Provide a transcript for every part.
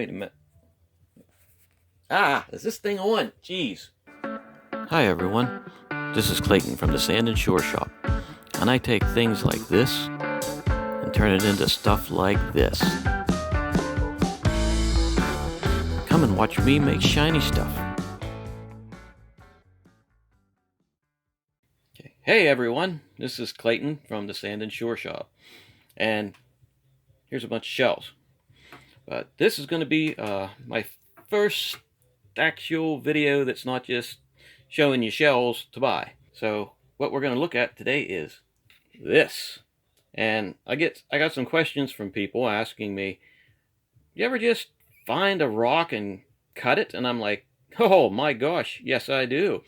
Wait a minute. Ah, is this thing on? Jeez. Hi everyone, this is Clayton from the Sand and Shore Shop, and I take things like this and turn it into stuff like this. Come and watch me make shiny stuff. Okay. Hey everyone, this is Clayton from the Sand and Shore Shop, and here's a bunch of shells. But this is going to be my first actual video that's not just showing you shells to buy. So what we're going to look at today is this. And I got some questions from people asking me, you ever just find a rock and cut it? And I'm like, oh my gosh, yes I do.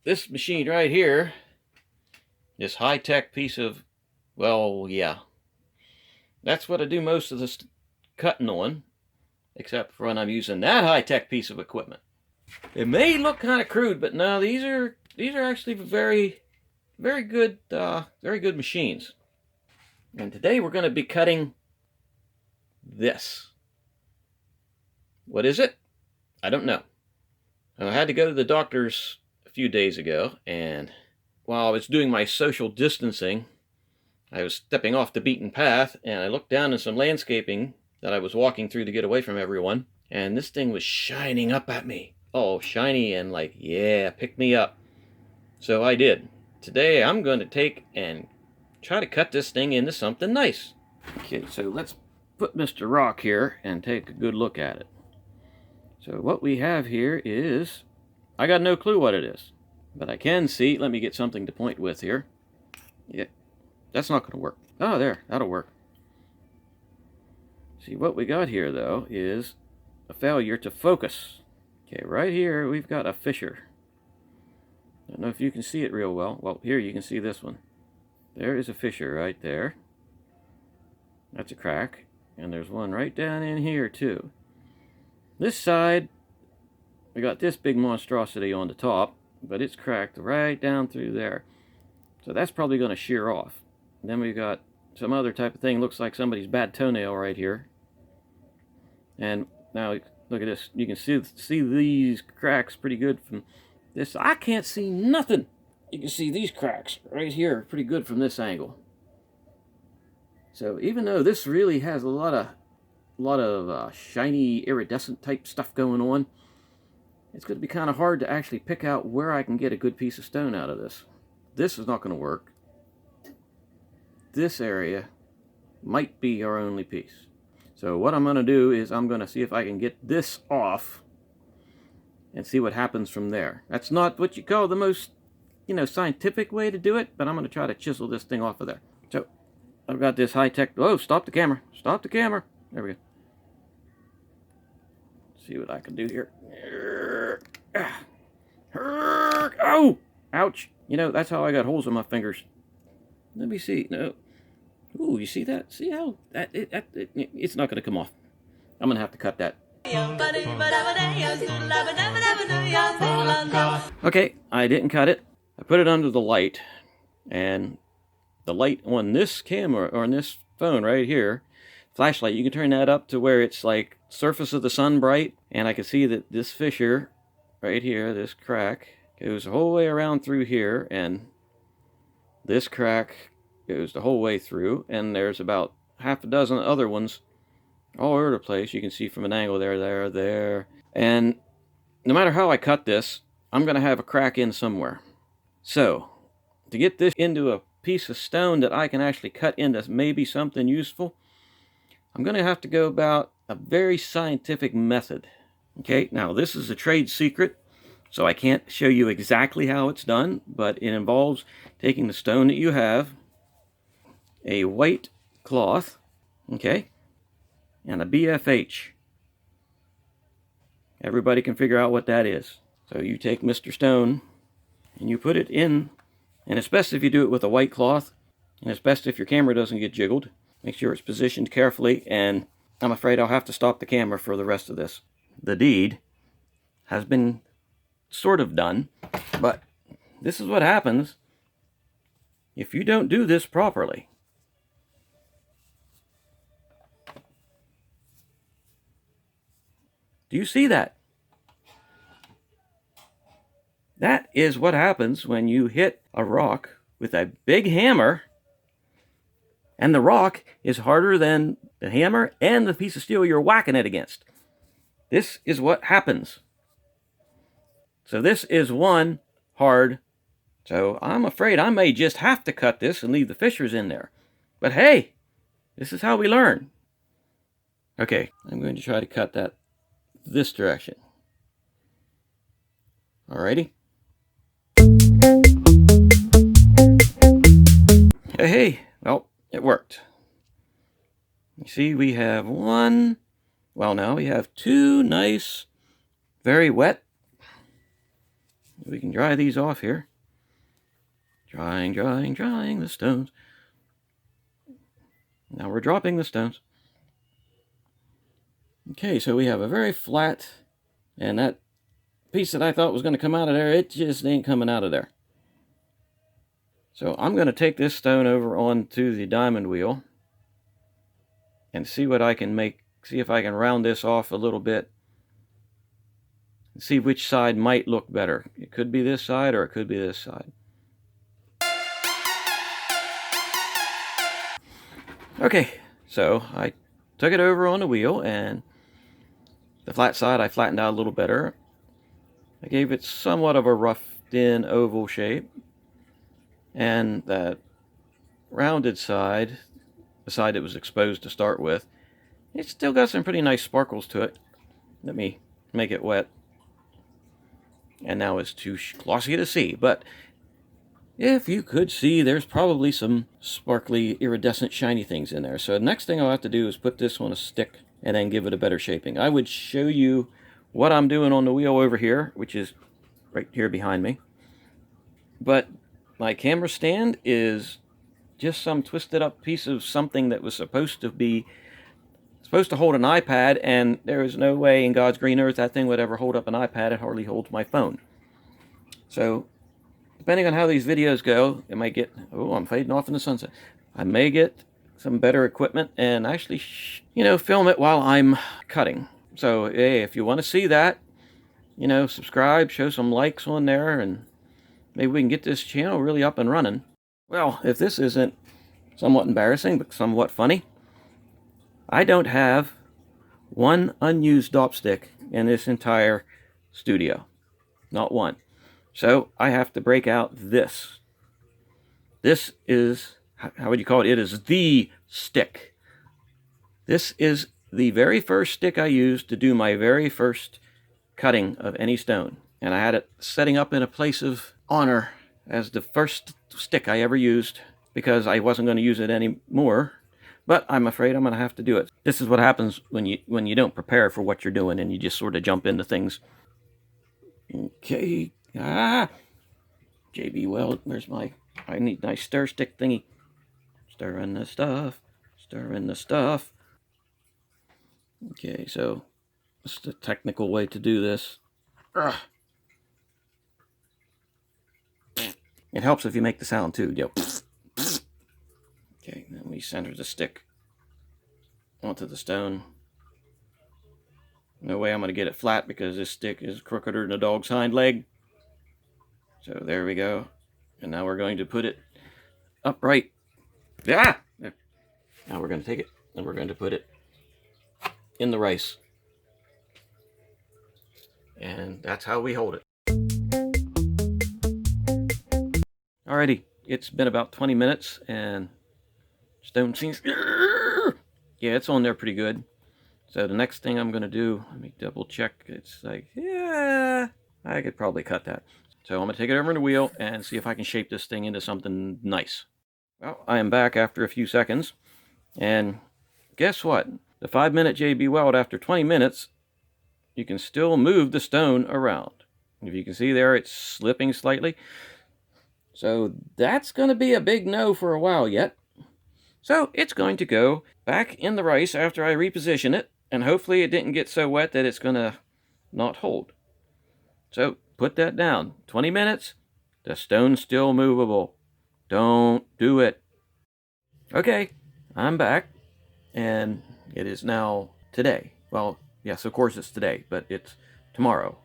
This machine right here, this high-tech piece of, well, yeah, that's what I do most of this cutting on, except for when I'm using that high-tech piece of equipment. It may look kind of crude, but no, these are actually very good machines. And today we're going to be cutting this. What is it? I don't know. I had to go to the doctor's a few days ago, and while I was doing my social distancing, I was stepping off the beaten path, and I looked down in some landscaping that I was walking through to get away from everyone, and this thing was shining up at me. Oh, shiny and like, yeah, pick me up. So I did. Today I'm going to take and try to cut this thing into something nice. Okay, so let's put Mr. Rock here and take a good look at it. So what we have here is, I got no clue what it is, but I can see, let me get something to point with here. Yeah, that's not going to work. Oh, there, that'll work. See, what we got here, though, is a failure to focus. Okay, right here, we've got a fissure. I don't know if you can see it real well. Well, here you can see this one. There is a fissure right there. That's a crack. And there's one right down in here, too. This side, we got this big monstrosity on the top, but it's cracked right down through there. So that's probably going to shear off. And then we've got some other type of thing. Looks like somebody's bad toenail right here. And now look at this. You can see these cracks pretty good from this. I can't see nothing. You can see these cracks right here pretty good from this angle. So even though this really has a lot of shiny iridescent type stuff going on, it's going to be kind of hard to actually pick out where I can get a good piece of stone out of this. This is not going to work. This area might be our only piece. So what I'm going to do is I'm going to see if I can get this off and see what happens from there. That's not what you call the most, scientific way to do it, but I'm going to try to chisel this thing off of there. So I've got this high-tech, oh, stop the camera. Stop the camera. There we go. See what I can do here. Oh, ouch. That's how I got holes in my fingers. Let me see. No. Ooh, you see that? See how it's not going to come off. I'm going to have to cut that. Okay, I didn't cut it. I put it under the light, and the light on this camera, or on this phone right here, flashlight, you can turn that up to where it's like surface of the sun bright, and I can see that this fissure right here, this crack, goes the whole way around through here, and this crack goes the whole way through, and there's about half a dozen other ones all over the place. You can see from an angle there, and no matter how I cut this, I'm going to have a crack in somewhere. So, to get this into a piece of stone that I can actually cut into maybe something useful, I'm going to have to go about a very scientific method. Okay, now this is a trade secret, so I can't show you exactly how it's done, but it involves taking the stone that you have, a white cloth, okay, and a BFH. Everybody can figure out what that is. So you take Mr. Stone and you put it in, and it's best if you do it with a white cloth, and it's best if your camera doesn't get jiggled. Make sure it's positioned carefully, and I'm afraid I'll have to stop the camera for the rest of this. The deed has been sort of done, but this is what happens if you don't do this properly. Do you see that? That is what happens when you hit a rock with a big hammer, and the rock is harder than the hammer and the piece of steel you're whacking it against. This is what happens. So this is one hard. So I'm afraid I may just have to cut this and leave the fissures in there. But hey, this is how we learn. Okay, I'm going to try to cut that this direction. Alrighty. Hey, well, it worked. You see, we have one, well, now we have two nice, very wet. We can dry these off here. Drying the stones. Now we're dropping the stones. Okay, so we have a very flat, and that piece that I thought was going to come out of there, it just ain't coming out of there. So I'm going to take this stone over onto the diamond wheel and see what I can make, see if I can round this off a little bit and see which side might look better. It could be this side or it could be this side. Okay, so I took it over on the wheel, and the flat side I flattened out a little better. I gave it somewhat of a roughed-in oval shape, and that rounded side, the side that was exposed to start with, it's still got some pretty nice sparkles to it. Let me make it wet. And now it's too glossy to see, but if you could see, there's probably some sparkly, iridescent, shiny things in there. So the next thing I'll have to do is put this on a stick and then give it a better shaping. I would show you what I'm doing on the wheel over here, which is right here behind me. But my camera stand is just some twisted up piece of something that was supposed to hold an iPad, and there is no way in God's green earth that thing would ever hold up an iPad. It hardly holds my phone. So depending on how these videos go, it might get, oh, I'm fading off in the sunset. I may get some better equipment and actually, film it while I'm cutting. So, hey, if you want to see that, subscribe, show some likes on there, and maybe we can get this channel really up and running. Well, if this isn't somewhat embarrassing, but somewhat funny, I don't have one unused dop stick in this entire studio. Not one. So I have to break out this. This is, how would you call it? It is the stick. This is the very first stick I used to do my very first cutting of any stone. And I had it setting up in a place of honor as the first stick I ever used, because I wasn't going to use it anymore. But I'm afraid I'm going to have to do it. This is what happens when you don't prepare for what you're doing and you just sort of jump into things. Okay. JB Weld, where's I need a nice stir stick thingy. Stirring the stuff. Stirring the stuff. Okay, so this is the technical way to do this. It helps if you make the sound too. Okay, then we center the stick onto the stone. No way I'm going to get it flat because this stick is crookeder than a dog's hind leg. So there we go. And now we're going to put it upright. Yeah! Now we're going to take it and we're going to put it in the rice. And that's how we hold it. Alrighty, it's been about 20 minutes and stone seems... Yeah, it's on there pretty good. So the next thing I'm going to do, let me double check. It's like, yeah, I could probably cut that. So I'm going to take it over in the wheel and see if I can shape this thing into something nice. Well, I am back after a few seconds. And guess what? The 5-minute JB Weld, after 20 minutes, you can still move the stone around. If you can see there, it's slipping slightly. So that's going to be a big no for a while yet. So it's going to go back in the rice after I reposition it. And hopefully it didn't get so wet that it's going to not hold. So put that down. 20 minutes, the stone's still movable. Don't do it. Okay, I'm back. And it is now today. Well, Yes, of course it's today, but it's tomorrow.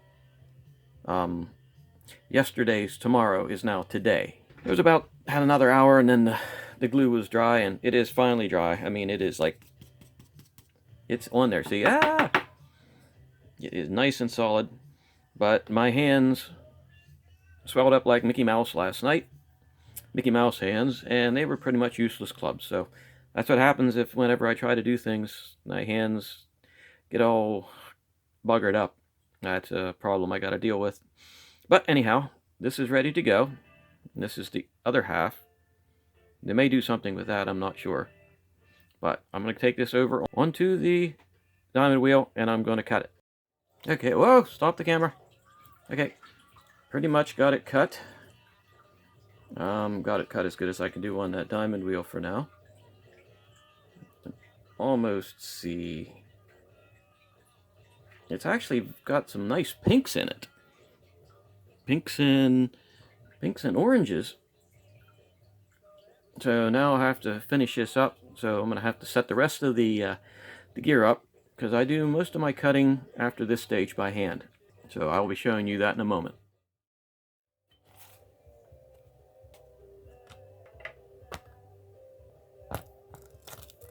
Yesterday's tomorrow is now today. It was had another hour, and then the glue was dry, and it is finally dry. I mean, it is like, it's on there. See, it is nice and solid, but my hands swelled up like Mickey Mouse last night. Mickey Mouse hands, and they were pretty much useless clubs. So that's what happens whenever I try to do things, my hands get all buggered up. That's a problem I got to deal with. But anyhow, this is ready to go. This is the other half. They may do something with that, I'm not sure. But I'm going to take this over onto the diamond wheel, and I'm going to cut it. Okay, whoa, stop the camera. Okay, pretty much got it cut. Got it cut as good as I can do on that diamond wheel for now. Almost see. It's actually got some nice pinks in it. Pinks and oranges. So now I have to finish this up. So I'm going to have to set the rest of the gear up, because I do most of my cutting after this stage by hand. So I'll be showing you that in a moment.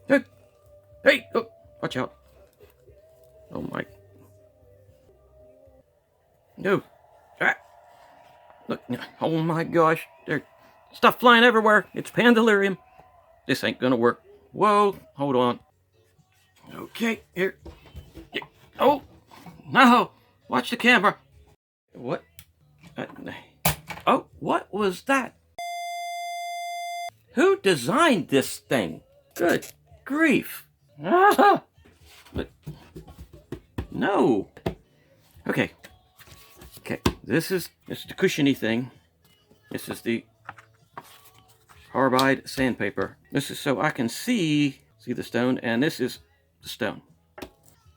Hey! Hey! Oh, watch out. Oh my. No. Ah. Look. Oh my gosh. There's stuff flying everywhere. It's pandalarium. This ain't gonna work. Whoa. Hold on. Okay. Here. Oh. No. Watch the camera. What? Oh, what was that? Who designed this thing? Good grief. Ah! But no. Okay. Okay. This is the cushiony thing. This is the carbide sandpaper. This is so I can see the stone, and this is the stone.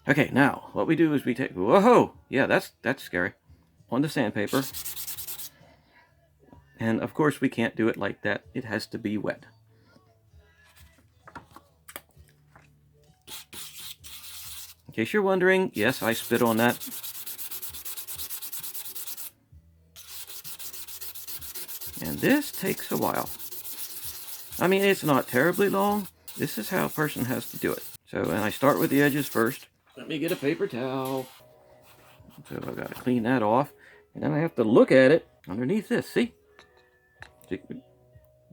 Okay, now what we do is we take, whoa, yeah, that's scary, on the sandpaper. And of course we can't do it like that. It has to be wet. In case you're wondering, yes, I spit on that. And this takes a while. I mean, it's not terribly long. This is how a person has to do it. So, and I start with the edges first. Let me get a paper towel. So I've got to clean that off. And then I have to look at it underneath this. See?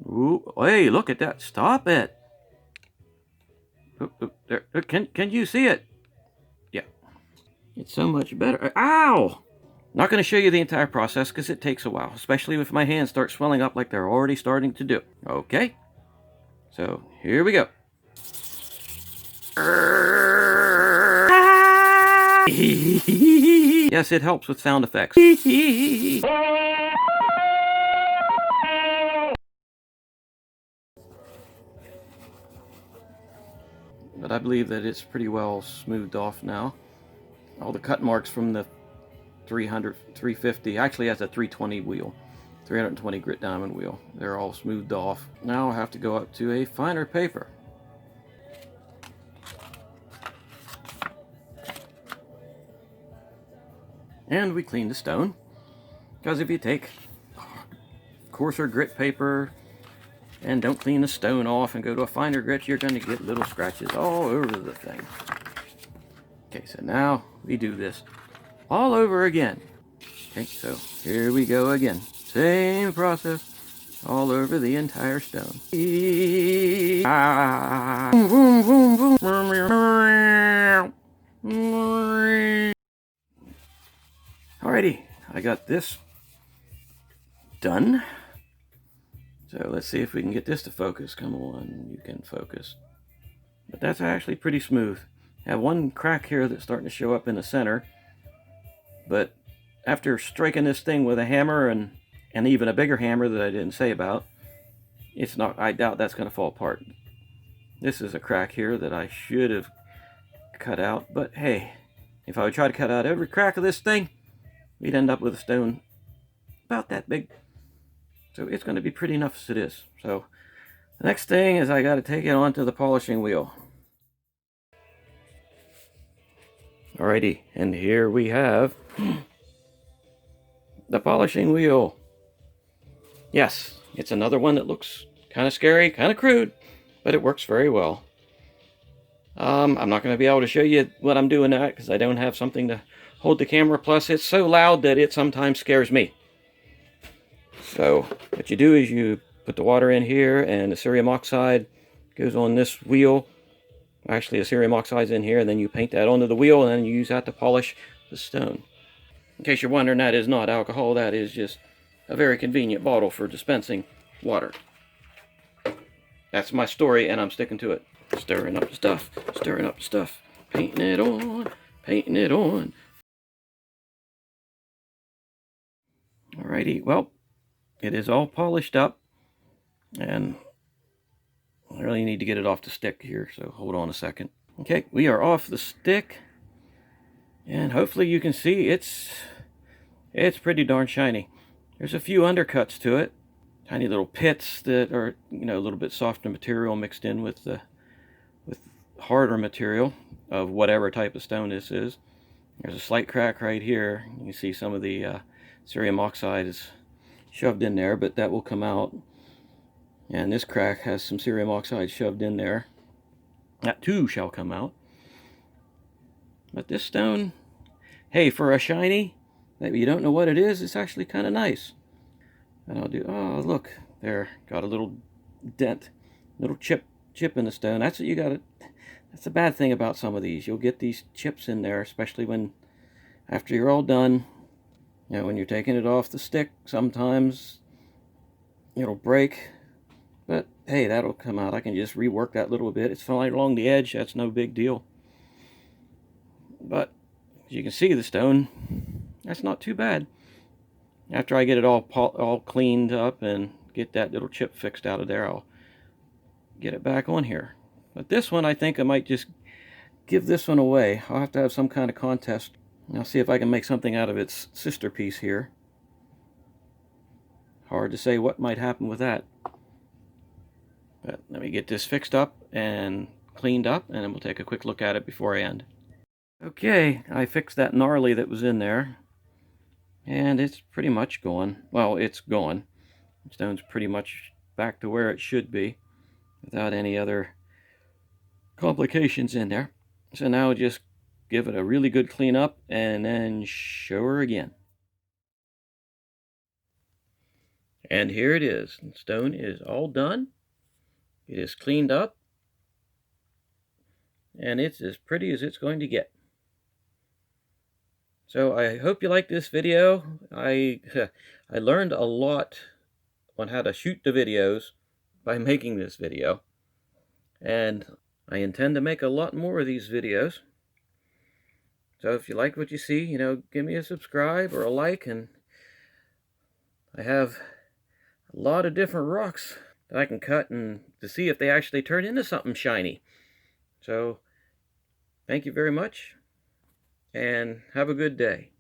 Ooh, hey, look at that. Stop it. There. Can you see it? Yeah. It's so much better. Ow! Not going to show you the entire process because it takes a while, especially if my hands start swelling up like they're already starting to do. Okay. So, here we go. Yes, it helps with sound effects. But I believe that it's pretty well smoothed off now. All the cut marks from the 300, 350, actually that's a 320 wheel. 320 grit diamond wheel. They're all smoothed off. Now I have to go up to a finer paper. And we clean the stone. Because if you take coarser grit paper and don't clean the stone off and go to a finer grit, you're going to get little scratches all over the thing. Okay, so now we do this all over again. Okay, so here we go again. Same process all over the entire stone. Alrighty, I got this done. So let's see if we can get this to focus. Come on, you can focus. But that's actually pretty smooth. I have one crack here that's starting to show up in the center. But after striking this thing with a hammer and even a bigger hammer that I didn't say about, it's not, I doubt that's going to fall apart. This is a crack here that I should have cut out. But hey, if I would try to cut out every crack of this thing, we'd end up with a stone about that big. So it's going to be pretty enough as it is. So the next thing is I got to take it onto the polishing wheel. Alrighty, and here we have the polishing wheel. Yes, it's another one that looks kind of scary, kind of crude, but it works very well. I'm not going to be able to show you what I'm doing at because I don't have something to hold the camera. Plus, it's so loud that it sometimes scares me. So, what you do is you put the water in here, and the cerium oxide goes on this wheel. Actually, the cerium oxide's in here, and then you paint that onto the wheel, and then you use that to polish the stone. In case you're wondering, that is not alcohol. That is just a very convenient bottle for dispensing water. That's my story, and I'm sticking to it. Stirring up the stuff, stirring up the stuff, painting it on, painting it on. Alrighty, well, it is all polished up, and I really need to get it off the stick here, so hold on a second. Okay, we are off the stick, and hopefully you can see it's pretty darn shiny. There's a few undercuts to it, tiny little pits that are, you know, a little bit softer material mixed in with harder material of whatever type of stone this is. There's a slight crack right here. You can see some of the cerium oxide is shoved in there, but that will come out. And this crack has some cerium oxide shoved in there. That too shall come out. But this stone, hey, for a shiny, maybe you don't know what it is, it's actually kind of nice. And I'll do, oh, look, there, got a little dent, little chip in the stone. That's what you got to, that's the bad thing about some of these. You'll get these chips in there, especially when, after you're all done, you know, when you're taking it off the stick, sometimes it'll break. But hey, that'll come out. I can just rework that little bit. It's fine along the edge. That's no big deal. But as you can see, the stone, that's not too bad. After I get it all cleaned up and get that little chip fixed out of there, I'll get it back on here. But this one, I think I might just give this one away. I'll have to have some kind of contest. I'll see if I can make something out of its sister piece here. Hard to say what might happen with that. But let me get this fixed up and cleaned up, and then we'll take a quick look at it before I end. Okay, I fixed that gnarly that was in there, and it's pretty much gone. Well, it's gone. The stone's pretty much back to where it should be without any other complications in there. So now just give it a really good clean up and then show her again. And here it is. The stone is all done. It is cleaned up, and it's as pretty as it's going to get. So I hope you like this video. I learned a lot on how to shoot the videos by making this video, and I intend to make a lot more of these videos. So if you like what you see, you know, give me a subscribe or a like, and I have a lot of different rocks that I can cut and to see if they actually turn into something shiny. So thank you very much, and have a good day.